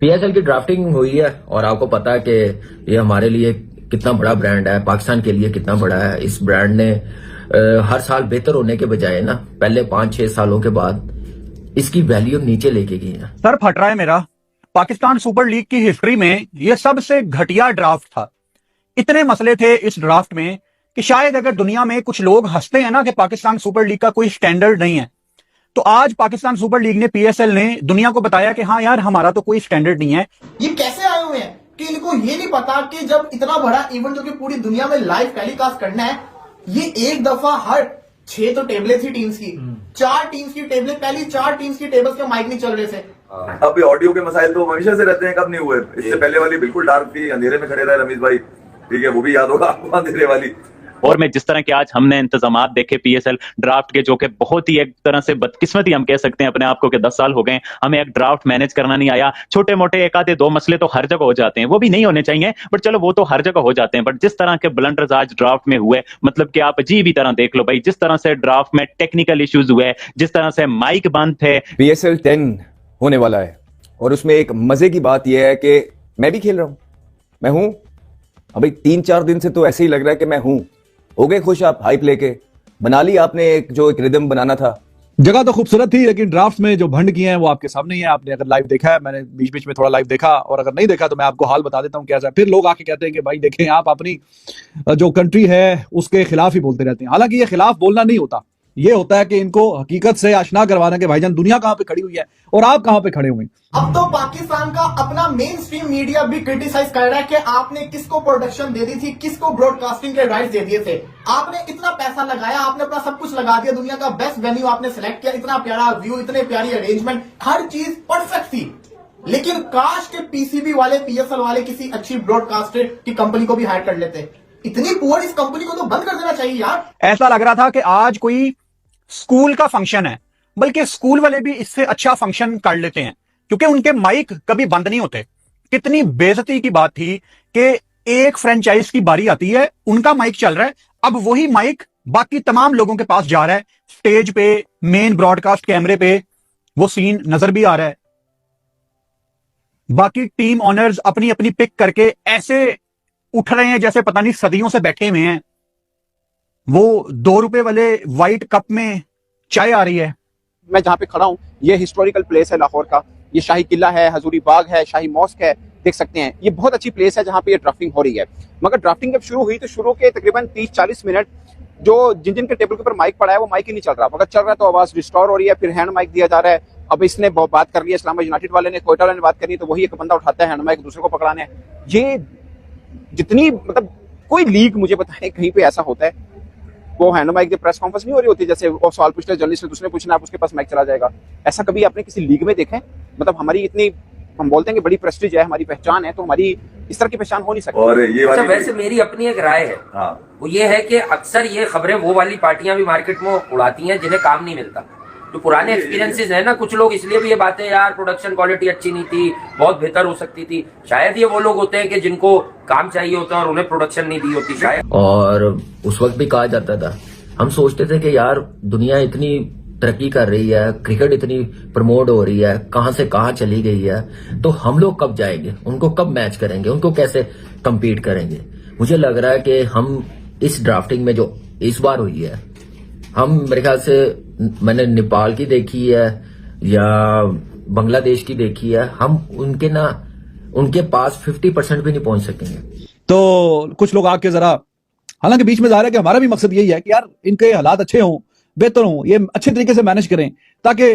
PSL की drafting हुई है और आपको पता है कि ये हमारे लिए कितना बड़ा ब्रांड है, पाकिस्तान के लिए कितना बड़ा है। इस ब्रांड ने हर साल बेहतर होने के बजाय ना पहले 5-6 सालों के बाद इसकी वैल्यू नीचे लेके गई है। सर फट रहा है मेरा। पाकिस्तान सुपर लीग की हिस्ट्री में यह सबसे घटिया ड्राफ्ट था। इतने मसले थे इस ड्राफ्ट में कि शायद अगर दुनिया में कुछ लोग हंसते हैं ना कि पाकिस्तान सुपर लीग का कोई स्टैंडर्ड नहीं है, तो आज पाकिस्तान सुपर लीग ने, पीएसएल ने दुनिया को बताया कि हाँ यार हमारा तो कोई स्टैंडर्ड नहीं है। ये कैसे आए हुए हैं कि इनको ये नहीं पता कि जब इतना बड़ा इवेंट जो कि पूरी दुनिया में लाइव टेलीकास्ट करना है, ये एक दफा हर 6 तो टेबलें थी टीम्स की, 4 टीम्स की टेबलें, पहली 4 टीम्स की टेबल्स के माइक नहीं चल रहे थे। अब ऑडियो के मसाइल तो हमेशा से रहते हैं, कब नहीं हुए। इससे पहले वाली बिल्कुल डार्क थी, अंधेरे में खड़े रहे रमीज भाई, ठीक है, वो भी याद होगा आपको अंधेरे वाली। और मैं जिस तरह के आज हमने इंतजामात देखे पीएसएल ड्राफ्ट के, जो कि बहुत ही एक तरह से बदकिस्मती हम कह सकते हैं अपने आप को कि 10 साल हो गए हमें एक ड्राफ्ट मैनेज करना नहीं आया। छोटे मोटे एक आधे 2 मसले तो हर जगह हो जाते हैं, वो भी नहीं होने चाहिए, बट चलो वो तो हर जगह हो जाते हैं। बट जिस तरह के ब्लंडर्स आज ड्राफ्ट में हुए, मतलब कि आप अजीब ही तरह देख लो भाई, जिस तरह से ड्राफ्ट में टेक्निकल इश्यूज हुए, जिस तरह से माइक बंद थे। PSL 10 होने वाला है और उसमें एक मजे की बात यह है कि मैं भी खेल रहा हूं, मैं हूं। अभी 3-4 दिन से तो ऐसे ही लग रहा है कि मैं हूं। हो गए खुश आप हाइप लेके? बना ली आपने एक जो एक रिदम बनाना था? जगह तो खूबसूरत थी, लेकिन ड्राफ्ट में जो भंड किए हैं वो आपके सामने ही है। आपने अगर लाइव देखा है, मैंने बीच बीच में थोड़ा लाइव देखा, और अगर नहीं देखा तो मैं आपको हाल बता देता हूँ क्या। फिर लोग आके कहते हैं कि भाई देखें आप अपनी जो कंट्री है उसके खिलाफ ही बोलते रहते हैं। हालांकि ये खिलाफ बोलना नहीं होता, ये होता है कि इनको हकीकत से आशना करवाना कि भाईजान दुनिया कहां पे खड़ी हुई है और आप कहां पे खड़े हुए हैं। अब तो पाकिस्तान का अपना मेन स्ट्रीम मीडिया भी क्रिटिसाइज कर रहा है कि आपने किसको प्रोडक्शन दे दी थी, किसको ब्रॉडकास्टिंग के राइट्स दे दिए थे। आपने इतना पैसा लगाया, आपने अपना सब कुछ लगा दिया, दुनिया का बेस्ट वेन्यू आपने सिलेक्ट किया, इतना प्यारा व्यू, इतने प्यारी अरेंजमेंट, हर चीज परफेक्ट थी। लेकिन काश के पीसीबी वाले, पीएसएल वाले किसी अच्छी ब्रॉडकास्टर की कंपनी को भी हायर कर लेते। इतनी पुअर इस कंपनी को तो बंद कर देना चाहिए यार। ऐसा लग रहा था कि आज कोई स्कूल का फंक्शन है, बल्कि स्कूल वाले भी इससे अच्छा फंक्शन कर लेते हैं क्योंकि उनके माइक कभी बंद नहीं होते। कितनी बेइज्जती की बात थी कि एक फ्रेंचाइज की बारी आती है, उनका माइक चल रहा है, अब वही माइक बाकी तमाम लोगों के पास जा रहा है। स्टेज पे, मेन ब्रॉडकास्ट कैमरे पे वो सीन नजर भी आ रहा है। बाकी टीम ऑनर्स अपनी अपनी पिक करके ऐसे उठ रहे हैं जैसे पता नहीं सदियों से बैठे हुए हैं। वो 2 रुपए वाले व्हाइट कप में चाय आ रही है। मैं जहाँ पे खड़ा हूँ ये हिस्टोरिकल प्लेस है लाहौर का। ये शाही किला है, हजूरी बाग है, शाही मॉस्क है, देख सकते हैं। ये बहुत अच्छी प्लेस है जहाँ पे ये ड्राफ्टिंग हो रही है। मगर ड्राफ्टिंग जब शुरू हुई तो शुरू के तकरीबन 30-40 मिनट जो जिन के टेबल के ऊपर माइक पड़ा है वो माइक ही नहीं चल रहा। अगर चल रहा है तो आवाज रिस्टोर हो रही है, फिर हैंड माइक दिया जा रहा है। अब इसने बात कर ली है, इस्लामाबाद यूनाइटेड वाले ने, कोयटा वाले ने बात करनी है, तो वही एक बंदा उठाता है हैंड माइक दूसरे को पकड़ाने है। ये जितनी मतलब कोई लीग मुझे बताएं कहीं पे ऐसा होता है? वो हैंड माइक की प्रेस कॉन्फ्रेंस नहीं हो रही होती, जैसे वो सवाल पूछते हैं जर्नलिस्ट ने, दूसरे पूछना, आप उसके पास माइक चला जाएगा। ऐसा कभी आपने किसी लीग में देखा है? मतलब हमारी इतनी, हम बोलते हैं कि बड़ी प्रेस्टीज है, हमारी पहचान है, तो हमारी इस तरह की पहचान हो नहीं सकती। और ये अच्छा, वैसे मेरी अपनी एक राय है, वो ये है कि अक्सर ये खबरें वो वाली पार्टियां भी मार्केट में उड़ाती हैं जिन्हें काम नहीं मिलता। जो पुराने एक्सपीरियंसेस है ना, कुछ लोग इसलिए भी ये बातें, यार प्रोडक्शन क्वालिटी अच्छी नहीं थी, बहुत बेहतर हो सकती थी, शायद ये वो लोग होते हैं कि जिनको काम चाहिए होता है और उन्हें प्रोडक्शन नहीं दी होती शायद। और उस वक्त भी कहा जाता था, हम सोचते थे कि यार दुनिया इतनी तरक्की कर रही है, क्रिकेट इतनी प्रमोट हो रही है, कहां से कहां चली गई है, तो हम लोग कब जाएंगे, उनको कब मैच करेंगे, उनको कैसे कम्पीट करेंगे। मुझे लग रहा है कि हम इस ड्राफ्टिंग में जो इस बार हुई है, हम मेरे ख्याल से, मैंने नेपाल की देखी है या बांग्लादेश की देखी है, हम उनके पास 50% भी नहीं पहुंच सकेंगे। तो कुछ लोग आके जरा, हालांकि बीच में जा रहा है कि हमारा भी मकसद यही है कि यार इनके हालात अच्छे हों, बेहतर हों, ये अच्छे तरीके से मैनेज करें, ताकि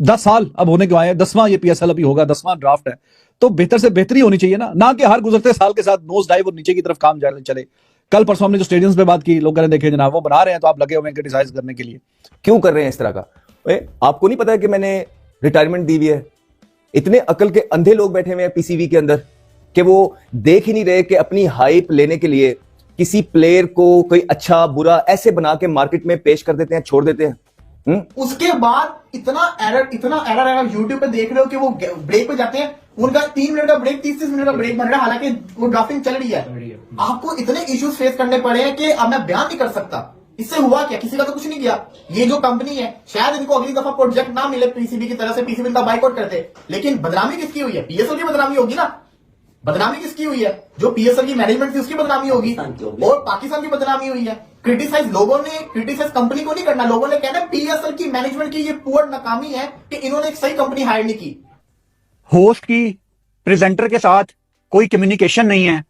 10 साल अब होने के आए, 10वां ये PSL अभी होगा, 10वां ड्राफ्ट है, तो बेहतर से बेहतरी होनी चाहिए ना कि हर गुजरते साल के साथ नोज डाइव और नीचे की तरफ काम चले। कल परसों हमने जो स्टेडियम्स पे बात की, लोग कह देखे जनाब वो बना रहे हैं तो आप लगे हुए हैं क्रिटिसाइज करने के लिए। क्यों कर रहे हैं इस तरह का? आपको नहीं पता कि मैंने रिटायरमेंट दी हुई है? इतने अकल के अंधे लोग बैठे हुए हैं PCB के अंदर कि वो देख ही नहीं रहे कि अपनी हाइप लेने के लिए किसी प्लेयर को कोई अच्छा बुरा ऐसे बना के मार्केट में पेश कर देते हैं, छोड़ देते हैं। उसके बाद इतना एरर यूट्यूब पे देख रहे हो कि वो ब्रेक पे जाते हैं, उनका 3 मिनट का ब्रेक, 30 मिनट का ब्रेक बन रहा है, हालांकि वो ड्राफ्टिंग चल रही है। आपको इतने इश्यूज फेस करने पड़े हैं कि अब मैं बयान नहीं कर सकता। इससे हुआ क्या? किसी का तो कुछ नहीं किया। ये जो कंपनी है, शायद इनको अगली दफा प्रोजेक्ट ना मिले पीसीबी की तरह से, पीसीबी का बाइकआउट करते, लेकिन बदनामी किसकी हुई है? पीएसएल की बदनामी होगी ना। बदनामी किसकी हुई है? जो पीएसएल की मैनेजमेंट थी उसकी बदनामी होगी, और पाकिस्तान की बदनामी हुई है। क्रिटिसाइज लोगों ने, क्रिटिसाइज कंपनी को नहीं करना, लोगों ने कहना पीएसएल की मैनेजमेंट की ये पुअर नाकामी है कि इन्होंने एक सही कंपनी हायर नहीं की। होस्ट की प्रेजेंटर के साथ कोई कम्युनिकेशन नहीं है।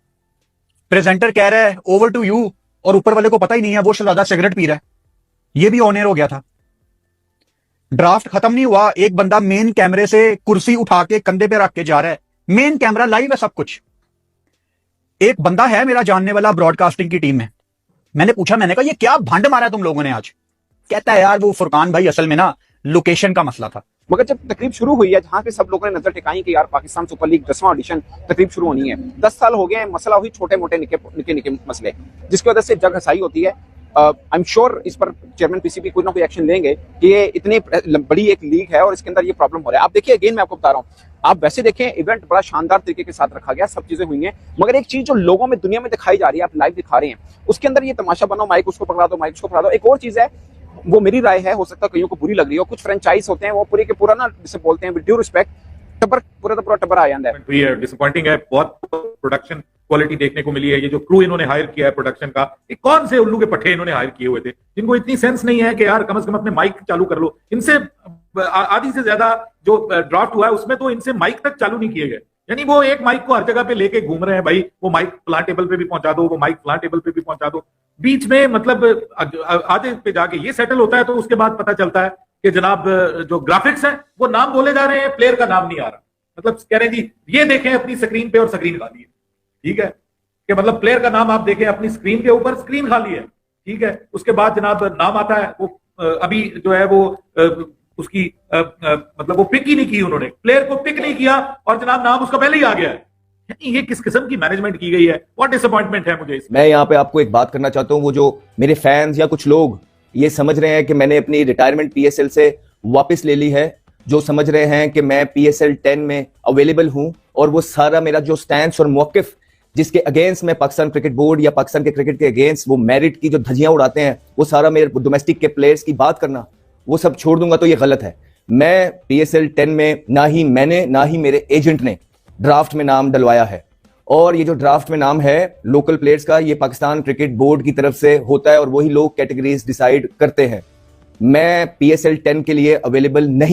प्रेजेंटर कह रहा है ओवर टू यू, और ऊपर वाले को पता ही नहीं है वो शहजादा सिगरेट पी रहा है। ये भी ऑन एयर हो गया था। ड्राफ्ट खत्म नहीं हुआ, एक बंदा मेन कैमरे से कुर्सी उठा के कंधे पे रख के जा रहा है। मेन कैमरा लाइव है, सब कुछ। एक बंदा है मेरा जानने वाला ब्रॉडकास्टिंग की टीम में, मैंने पूछा, मैंने कहा ये क्या भंड मारा तुम लोगों ने आज? कहता है यार वो फुरकान भाई असल में ना लोकेशन का मसला था। मगर जब तकरीब शुरू हुई है, जहां पे सब लोगों ने नजर टिकाई कि यार पाकिस्तान सुपर लीग 10वां ऑडिशन तकरीब शुरू होनी है, 10 साल हो गए हैं, मसला हुई छोटे मोटे निके मसले, जिसकी वजह से जग हसाई होती है। आई एम श्योर इस पर चेयरमैन पीसीबी कोई ना कोई एक्शन लेंगे कि ये इतनी बड़ी एक लीग है और इसके अंदर ये प्रॉब्लम हो रहा है। आप देखिए, अगेन मैं आपको बता रहा हूँ, आप वैसे देखें इवेंट बड़ा शानदार तरीके के साथ रखा गया, सब चीजें हुई हैं, मगर एक चीज जो लोगों में दुनिया में दिखाई जा रही है, आप लाइव दिखा रहे हैं, उसके अंदर ये तमाशा बनाओ, माइक उसको पकड़ा दो, माइक उसको पकड़ा दो। एक और चीज है, वो मेरी राय है, हो सकता है कईयों को बुरी लग रही हो, कुछ फ्रेंचाइज होते हैं वो पूरे के पूरा ना, जिसे बोलते हैं विद ड्यू रिस्पेक्ट, टबर पूरा का पूरा टबर आ जाता है। डिसअपॉइंटिंग है, बहुत प्रोडक्शन क्वालिटी देखने को मिली है। ये जो क्रू इन्होंने हायर किया है प्रोडक्शन का, ये कौन से उल्लू के पट्टे इन्होंने हायर किए हुए थे, जिनको इतनी सेंस नहीं है कि यार कम से कम अपने माइक चालू कर लो। इनसे आधी से ज्यादा जो ड्राफ्ट हुआ है उसमें तो इनसे माइक तक चालू नहीं किए गए, यानी वो एक माइक को हर जगह पे लेके घूम रहे हैं, भाई वो माइक फलां टेबल पे भी पहुंचा दो, वो माइक फलां टेबल पे भी पहुंचा दो। बीच में मतलब आधे पे जाके ये सेटल होता है, तो उसके बाद पता चलता है कि जनाब जो ग्राफिक्स है वो नाम बोले जा रहे हैं, प्लेयर का नाम नहीं आ रहा। मतलब कह रहे हैं जी ये देखें अपनी स्क्रीन पे और स्क्रीन खाली है, ठीक है, कि मतलब प्लेयर का नाम आप देखें अपनी स्क्रीन के ऊपर, स्क्रीन खाली है, ठीक है। उसके बाद जनाब नाम आता है, वो अभी जो है वो उसकी मतलब वो पिक ही नहीं की उन्होंने, प्लेयर को पिक नहीं किया और जनाब नाम उसका पहले ही आ गया है। ये किस किस्म की मैनेजमेंट की गई है? व्हाट डिसअपॉइंटमेंट है मुझे इसमें। मैं यहाँ पे आपको एक बात करना चाहता हूँ, वो जो मेरे फैंस या कुछ लोग ये समझ रहे हैं कि मैंने अपनी रिटायरमेंट पीएसएल से वापस ले ली है, जो समझ रहे हैं कि मैं पीएसएल 10 में अवेलेबल हूं, और वो सारा मेरा जो स्टैंड और मौकिफ जिसके अगेंस्ट में पाकिस्तान क्रिकेट बोर्ड या पाकिस्तान के क्रिकेट के अगेंस्ट वो मेरिट की जो धज्जियां उड़ाते हैं, वो सारा मेरे डोमेस्टिक के प्लेयर्स की बात करना, वो सब छोड़ दूंगा तो ये गलत है। मैं पीएसएल 10 में ना ही मैंने ना ही मेरे एजेंट ने ड्राफ्ट में नाम डलवाया है, और ये जो ड्राफ्ट में नाम है लोकल प्लेयर्स का, ये पाकिस्तान क्रिकेट बोर्ड की तरफ से होता है और वही लोग कैटेगरीज डिसाइड करते हैं। मैं पीएसएल 10 के लिए अवेलेबल नहीं